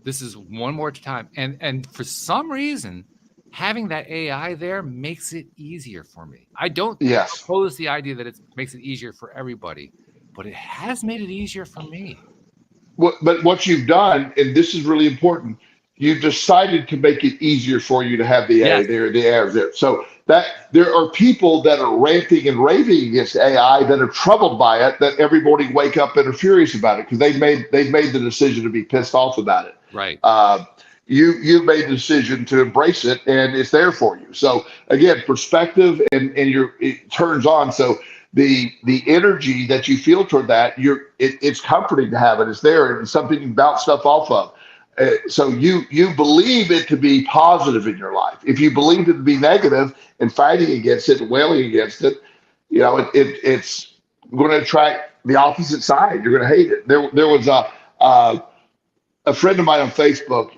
This is one more time. And for some reason, having that AI there makes it easier for me. I don't oppose the idea that it makes it easier for everybody, but it has made it easier for me. But what you've done, and this is really important, you've decided to make it easier for you to have the AI there. So that there are people that are ranting and raving against AI that are troubled by it, that every morning wake up and are furious about it because they've made the decision to be pissed off about it. Right. You've made the decision to embrace it, and it's there for you. So again, perspective and it turns on. So the energy that you feel toward that, it's comforting to have it. It's there, and it's something you bounce stuff off of. So you believe it to be positive in your life. If you believe it to be negative and fighting against it, and wailing against it, you know, it's going to attract the opposite side. You're going to hate it. There was a friend of mine on Facebook.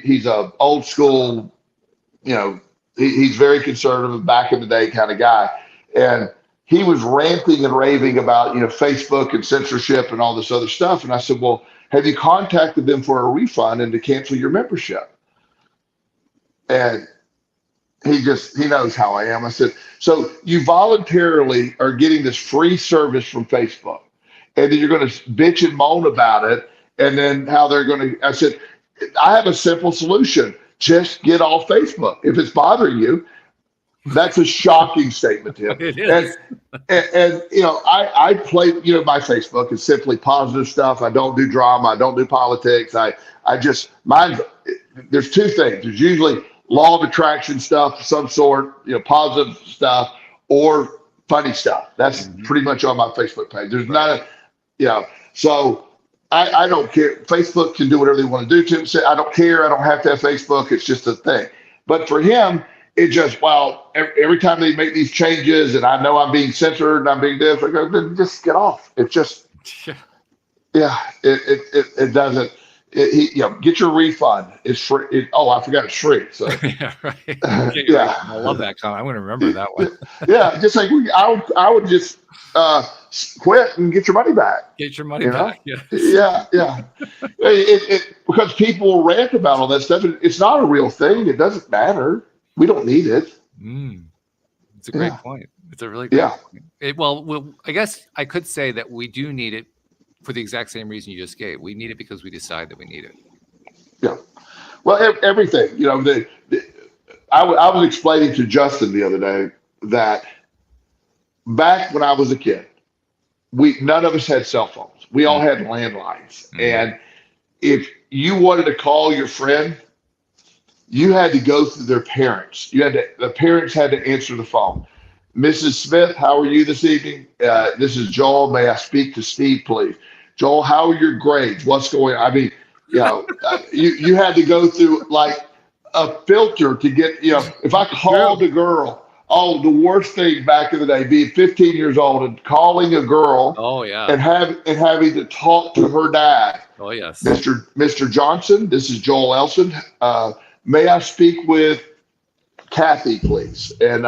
He's a old school, you know, he's very conservative, back in the day kind of guy, and he was ranting and raving about, you know, Facebook and censorship and all this other stuff. And I said, well, have you contacted them for a refund and to cancel your membership? And he knows how I am. I said, so you voluntarily are getting this free service from Facebook, and then you're going to bitch and moan about it, and then how they're going to. I said, I have a simple solution. Just get off Facebook. If it's bothering you, that's a shocking statement to him. It is. And you know, I play, you know, my Facebook is simply positive stuff. I don't do drama. I don't do politics. I just, mine, there's two things. There's usually law of attraction stuff of some sort, you know, positive stuff or funny stuff. That's pretty much on my Facebook page. There's not a, you know, so I don't care. Facebook can do whatever they want to do to him. So I don't care. I don't have to have Facebook. It's just a thing. But for him, it just, well, every time they make these changes and I know I'm being censored and I'm being this, I go, then just get off. It just, yeah, it doesn't. You know, get your refund. It's free. I forgot it's free. So Yeah, right. yeah, I love that comment. I'm going to remember that one. Yeah, just like I would just quit and get your money back. Get your money You know? back. Yeah. Yeah. Because people rant about all that stuff. It's not a real thing. It doesn't matter. We don't need it. It's a great point. It's a really great point. Well, I guess I could say that we do need it for the exact same reason you just gave. We need it because we decide that we need it. Yeah. Well, everything. You know, I was explaining to Justin the other day that back when I was a kid, none of us had cell phones. We all had landlines. And if you wanted to call your friend, you had to go through their parents. The parents had to answer the phone. Mrs. Smith, how are you this evening? This is Joel. May I speak to Steve, please? Joel, how are your grades? What's going on? I mean, you know, you had to go through like a filter to get, you know, if I called a girl, the worst thing back in the day, being 15 years old and calling a girl and having to talk to her dad. Oh, yes. Mr. Johnson, this is Joel Elson. May I speak with Kathy, please? And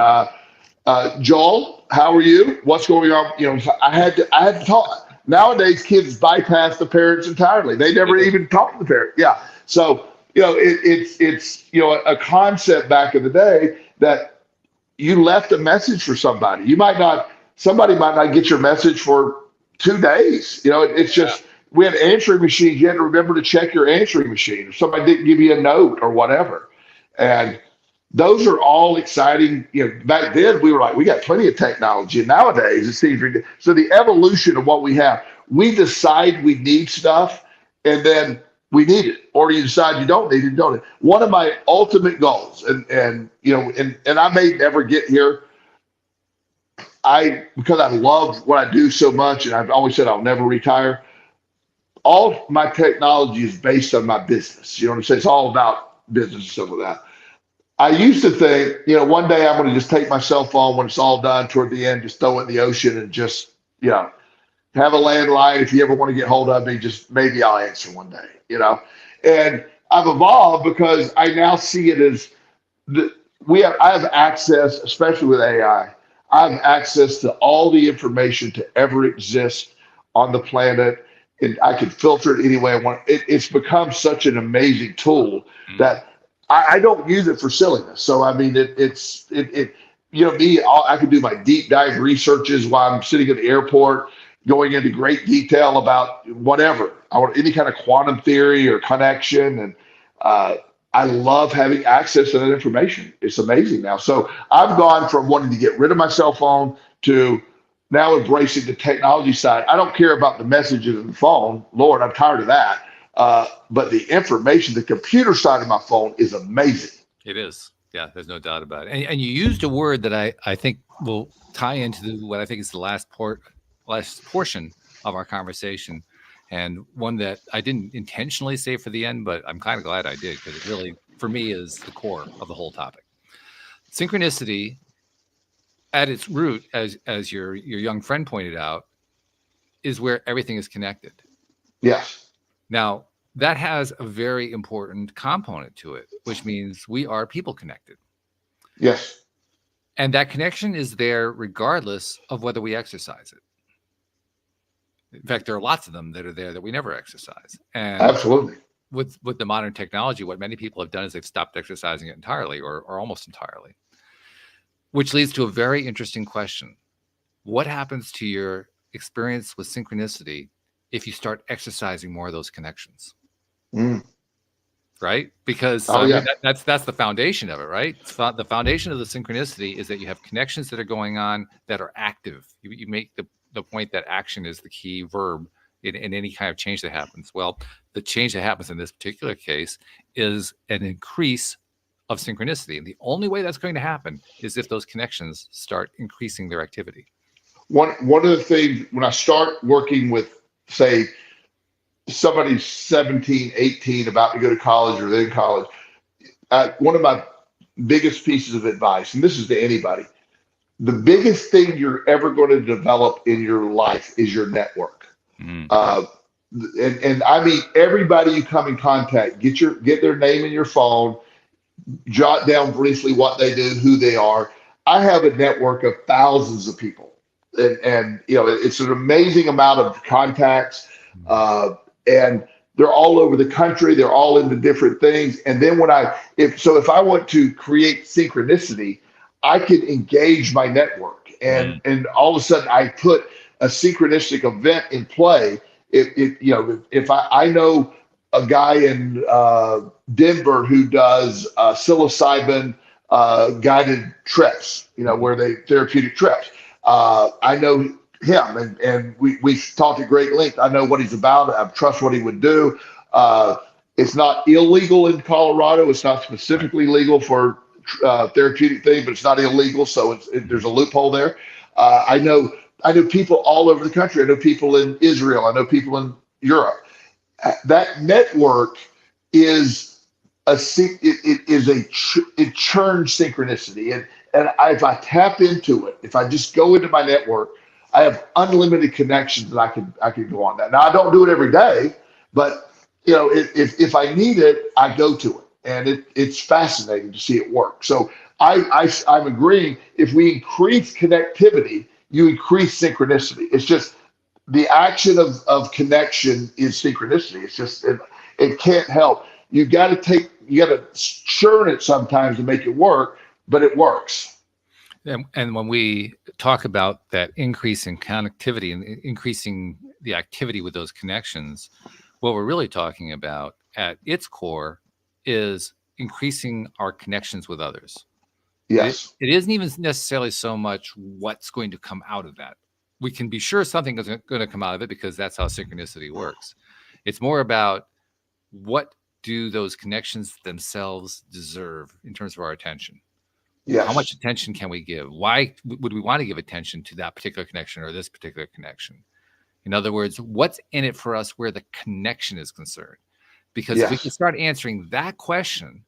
Joel, how are you? What's going on? You know, I had to talk. Nowadays, kids bypass the parents entirely. They never even talk to the parent. Yeah. So, you know, it's you know, a concept back in the day that you left a message for somebody. Somebody might not get your message for 2 days. You know, it's just, we had answering machines. You had to remember to check your answering machine. If somebody didn't give you a note or whatever. And those are all exciting. You know, back then we were like, we got plenty of technology. And nowadays it seems ridiculous. So the evolution of what we have, we decide we need stuff and then we need it, or you decide you don't need it, don't. One of my ultimate goals, and you know, and I may never get here. Because I love what I do so much, and I've always said I'll never retire. All my technology is based on my business. You know what I'm saying? It's all about business and stuff like that. I used to think, you know, one day I'm going to just take my cell phone when it's all done toward the end, just throw it in the ocean and just, you know, have a landline. If you ever want to get hold of me, just maybe I'll answer one day, you know. And I've evolved because I now see it as I have access, especially with AI. I have access to all the information to ever exist on the planet, and I can filter it any way I want. It's become such an amazing tool that I don't use it for silliness. So I mean, you know, I can do my deep dive researches while I'm sitting at the airport, going into great detail about whatever. I want any kind of quantum theory or connection, and I love having access to that information. It's amazing now. So I've gone from wanting to get rid of my cell phone to now embracing the technology side. I don't care about the messages in the phone. Lord, I'm tired of that. But the information, the computer side of my phone is amazing. It is. Yeah, there's no doubt about it. And you used a word that I think will tie into what I think is the last portion of our conversation, and one that I didn't intentionally say for the end, but I'm kind of glad I did, because it really, for me, is the core of the whole topic. Synchronicity, at its root, as your young friend pointed out, is where everything is connected. Yes. Now, that has a very important component to it, which means we are people connected. Yes. And that connection is there regardless of whether we exercise it. In fact, there are lots of them that are there that we never exercise. And absolutely. with the modern technology, what many people have done is they've stopped exercising it entirely or almost entirely, which leads to a very interesting question. What happens to your experience with synchronicity if you start exercising more of those connections? Right? Because that's the foundation of it, right? The foundation of the synchronicity is that you have connections that are going on that are active. You make the point that action is the key verb in any kind of change that happens. Well, the change that happens in this particular case is an increase of synchronicity. And the only way that's going to happen is if those connections start increasing their activity. One of the things, when I start working with, say, somebody's 17, 18, about to go to college or in college, one of my biggest pieces of advice, and this is to anybody, the biggest thing you're ever going to develop in your life is your network. And I mean, everybody you come in contact, get their name in your phone, jot down briefly what they do, who they are. I have a network of thousands of people, and it's an amazing amount of contacts, and they're all over the country. They're all into different things. And then if I want to create synchronicity, I can engage my network, and all of a sudden I put a synchronistic event in play. If I know a guy in Denver who does psilocybin guided trips, where they therapeutic trips. I know him, and we talked at great length. I know what he's about. I trust what he would do. It's not illegal in Colorado. It's not specifically legal for therapeutic thing, but it's not illegal. So there's a loophole there. I know people all over the country. I know people in Israel. I know people in Europe. That network it churns synchronicity, and if I tap into it, if I just go into my network, I have unlimited connections that I can go on that. Now I don't do it every day, but if I need it, I go to it, and it's fascinating to see it work. So I'm agreeing. If we increase connectivity, you increase synchronicity. It's just the action of connection is synchronicity. It's just it can't help. You got to churn it sometimes to make it work, but it works. And when we talk about that increase in connectivity and increasing the activity with those connections, what we're really talking about at its core is increasing our connections with others. Yes. It isn't even necessarily so much what's going to come out of that. We can be sure something is going to come out of it because that's how synchronicity works. It's more about what do those connections themselves deserve in terms of our attention. Yes. How much attention can we give? Why would we want to give attention to that particular connection or this particular connection? In other words, what's in it for us where the connection is concerned? Because if we can start answering that question,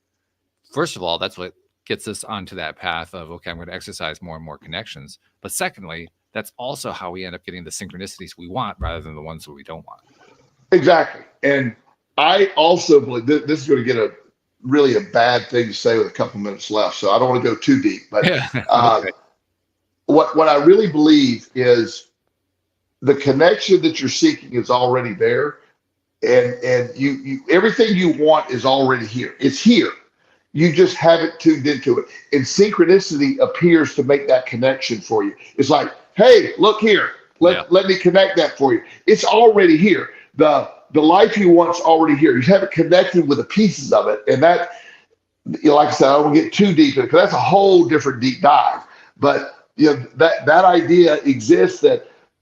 first of all, that's what gets us onto that path of, okay, I'm going to exercise more and more connections. But secondly, that's also how we end up getting the synchronicities we want rather than the ones that we don't want. Exactly. And I also believe this is going to get a bad thing to say with a couple minutes left, so I don't want to go too deep. But okay. What I really believe is the connection that you're seeking is already there, and you everything you want is already here. It's here. You just haven't tuned into it, and synchronicity appears to make that connection for you. It's like, hey, look here. Let me connect that for you. It's already here. The life you want's already here. You haven't connected with the pieces of it. And that, like I said, I don't want to get too deep in it because that's a whole different deep dive. But that idea exists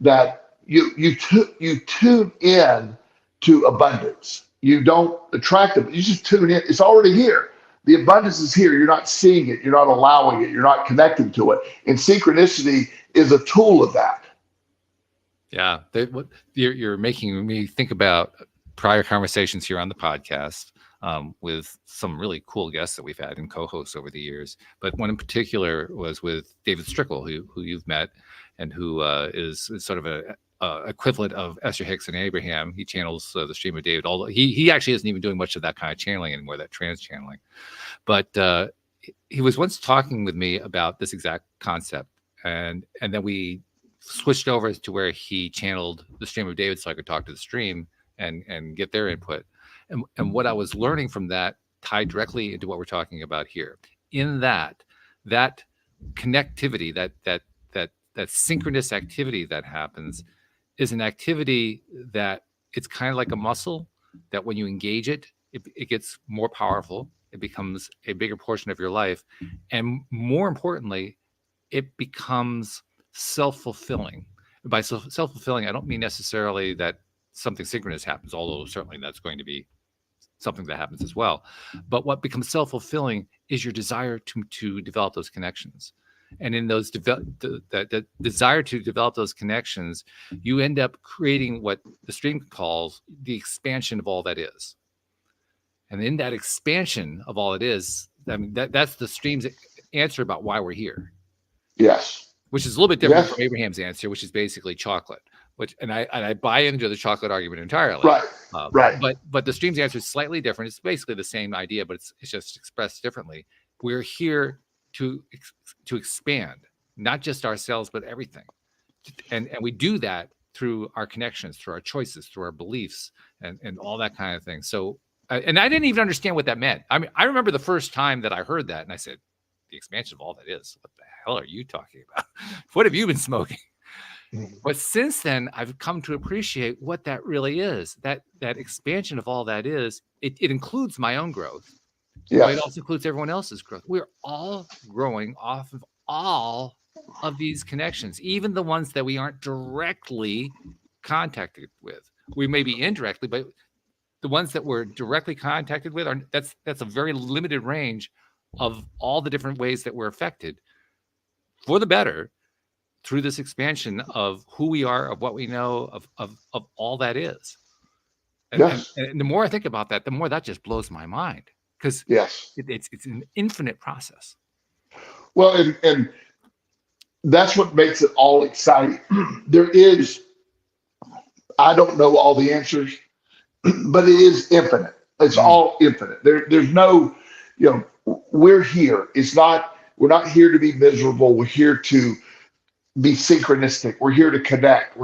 that you tune in to abundance. You don't attract it. You just tune in. It's already here. The abundance is here. You're not seeing it. You're not allowing it. You're not connecting to it. And synchronicity is a tool of that. Yeah, you're making me think about prior conversations here on the podcast with some really cool guests that we've had and co-hosts over the years. But one in particular was with David Strickle, who you've met, and who is sort of a equivalent of Esther Hicks and Abraham. He channels the stream of David. Although he actually isn't even doing much of that kind of channeling anymore, that trans channeling. But he was once talking with me about this exact concept, and then we switched over to where he channeled the stream of David so I could talk to the stream and get their input. And what I was learning from that tied directly into what we're talking about here. In that connectivity, that synchronous activity that happens is an activity that it's kind of like a muscle that when you engage it, it gets more powerful. It becomes a bigger portion of your life. And more importantly, it becomes self-fulfilling. By self-fulfilling, I don't mean necessarily that something synchronous happens, although certainly that's going to be something that happens as well. But what becomes self-fulfilling is your desire to develop those connections. And in those that desire to develop those connections, you end up creating what the stream calls the expansion of all that is. And in that expansion of all it is, I mean, that's the stream's answer about why we're here. Yes. Which is a little bit different from Abraham's answer, which is basically chocolate. And I buy into the chocolate argument entirely. Right. Right. But the stream's answer is slightly different. It's basically the same idea, but it's just expressed differently. We're here to expand, not just ourselves, but everything. And we do that through our connections, through our choices, through our beliefs, and all that kind of thing. So, and I didn't even understand what that meant. I mean, I remember the first time that I heard that, and I said, the expansion of all that is, what the hell are you talking about? What have you been smoking? But since then, I've come to appreciate what that really is. That expansion of all that is, it includes my own growth. Yes. But it also includes everyone else's growth. We're all growing off of all of these connections, even the ones that we aren't directly contacted with. We may be indirectly, but the ones that we're directly contacted with that's a very limited range of all the different ways that we're affected for the better through this expansion of who we are, of what we know, of all that is. And the more I think about that, the more that just blows my mind. Because it's an infinite process. Well, and that's what makes it all exciting. I don't know all the answers, but it is infinite. It's all infinite. There's no, we're here. We're not here to be miserable. We're here to be synchronistic. We're here to connect.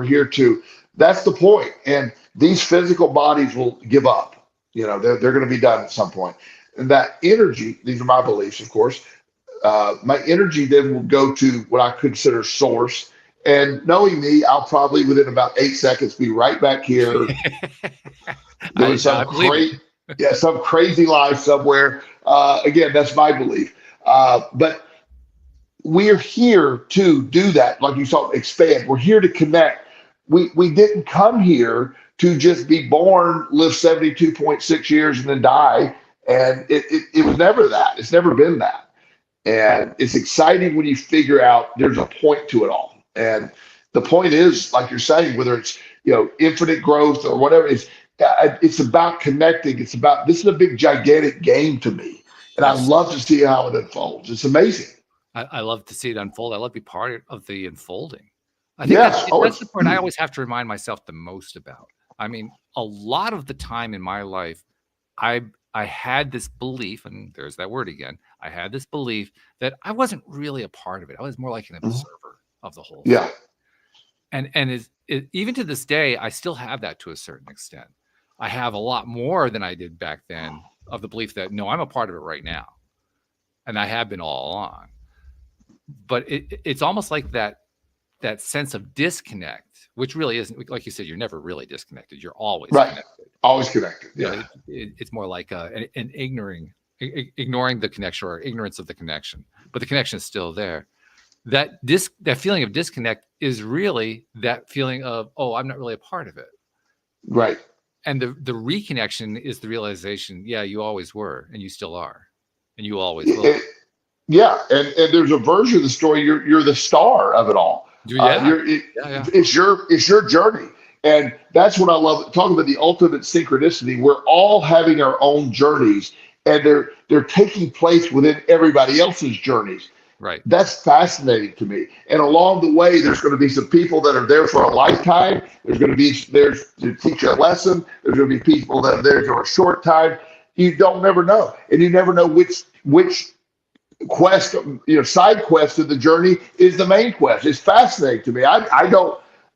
That's the point. And these physical bodies will give up. They're going to be done at some point. And that energy, these are my beliefs, of course, my energy then will go to what I consider source. And knowing me, I'll probably within about 8 seconds be right back here doing some crazy life somewhere. Again, that's my belief. But we're here to do that, like you saw, expand. We're here to connect. We didn't come here to just be born, live 72.6 years, and then die. And it was never that. It's never been that. And it's exciting when you figure out there's a point to it all. And the point is, like you're saying, whether it's infinite growth or whatever, it's about connecting. This is a big gigantic game to me, and I love to see how it unfolds. It's amazing. I love to see it unfold. I love to be part of the unfolding. I think that's the part I always have to remind myself the most about. I mean, a lot of the time in my life, I had this belief, and there's that word again. I had this belief that I wasn't really a part of it. I was more like an observer of the whole thing. And even to this day, I still have that to a certain extent. I have a lot more than I did back then of the belief that, no, I'm a part of it right now. And I have been all along. But it's almost like that sense of disconnect, which really isn't, like you said, you're never really disconnected. You're always connected. Always connected. Yeah. It's more like an ignoring the connection or ignorance of the connection, but the connection is still there. That feeling of disconnect is really that feeling of, oh, I'm not really a part of it. Right. And the reconnection is the realization, yeah, you always were, and you still are, and you always will. And there's a version of the story. You're the star of it all. It's your journey. And that's what I love. Talking about the ultimate synchronicity, we're all having our own journeys, and they're taking place within everybody else's journeys. Right. That's fascinating to me. And along the way, there's going to be some people that are there for a lifetime. There's going to be there to teach a lesson. There's going to be people that are there for a short time. You don't never know, and you never know which quest, side quest of the journey is the main quest. It's fascinating to me. I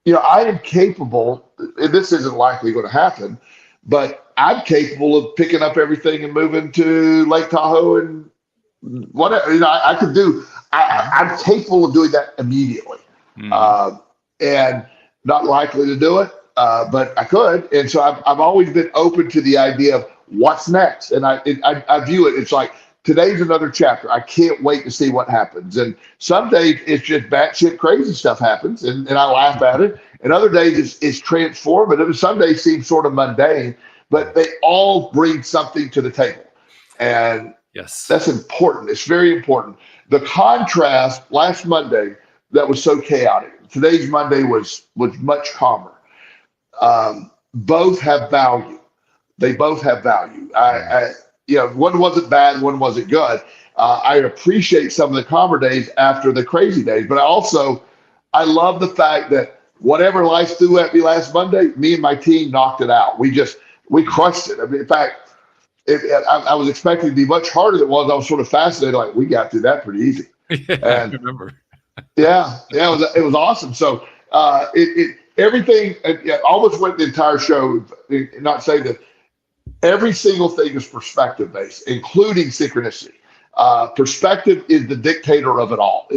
am capable, and this isn't likely going to happen, but I'm capable of picking up everything and moving to Lake Tahoe and whatever. I could do. I'm capable of doing that immediately, and not likely to do it, but I could. And so I've always been open to the idea of what's next. And I view it. It's like today's another chapter. I can't wait to see what happens. And some days it's just batshit crazy stuff happens, and I laugh at it. And other days it's transformative. And some days seem sort of mundane, but they all bring something to the table. And yes, that's important. It's very important. The contrast last Monday that was so chaotic. Today's Monday was much calmer. Both have value. They both have value. One wasn't bad, one wasn't good. I appreciate some of the calmer days after the crazy days, but I love the fact that whatever life threw at me last Monday, me and my team knocked it out. We crushed it. I mean, in fact, I was expecting to be much harder than it was. I was sort of fascinated, like we got through that pretty easy. Yeah, I remember. It was awesome. So everything. I almost went the entire show, not saying that every single thing is perspective based, including synchronicity. Perspective is the dictator of it all.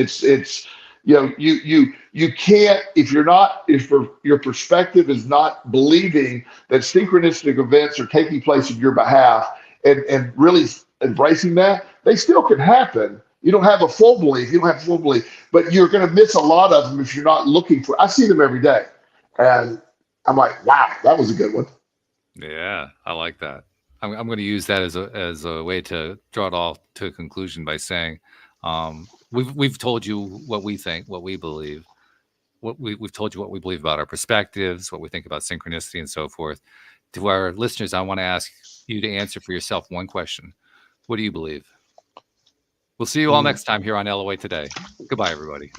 You can't if your perspective is not believing that synchronistic events are taking place on your behalf and really embracing that, they still can happen. You don't have a full belief, but you're going to miss a lot of them if you're not looking for. I see them every day, and I'm like, wow, that was a good one. Yeah, I like that. I'm going to use that as a way to draw it all to a conclusion by saying, we've told you what we think, what we believe, we've told you what we believe about our perspectives, what we think about synchronicity, and so forth. To our listeners, I want to ask you to answer for yourself one question: what do you believe? We'll see you all next time here on LOA Today. Goodbye, everybody.